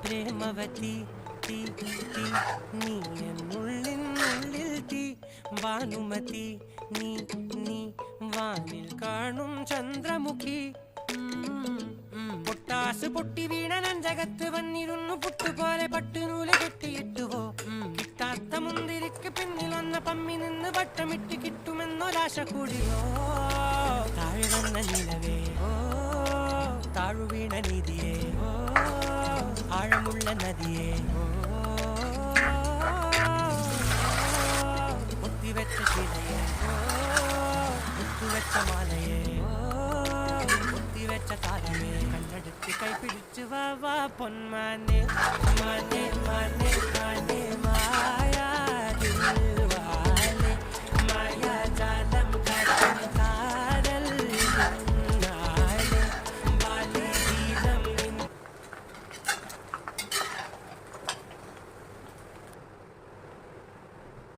പ്രേമവതി തീ തീ നീ എന്നുള്ളിൽ തീ ഭാനുമതി നീ നീ വാനിൽ കാണും ചന്ദ്രമുഖി പൊട്ടാസ് പൊട്ടി വീണ നഞ്ചകത്ത് വന്നിരുന്നു പുട്ടുപോലെ പട്ടുനൂല് കെട്ടിയിട്ടുവോ കിട്ടാത്ത മുന്തിരിക്ക് പിന്നിൽ വന്ന പമ്മി നിന്ന് വട്ടമിട്ട് കിട്ടുമെന്നൊരാശ കൂടിയോ താഴെ വന്ന നിലവേ ഓ താഴുവീണ നിധിയേ ഓ ആഴമുള്ള നദിയേ ഓ ഒത്തിവെച്ച ശിലയേ ഓ ഒത്തുവെച്ച മാലയേ ഒത്തിവെച്ച താരമേ കണ്ണെടുത്ത് കൈപിടിച്ച് വാ വാ പൊന്മാനെ മാനെ മാനെ മാനെ മായാ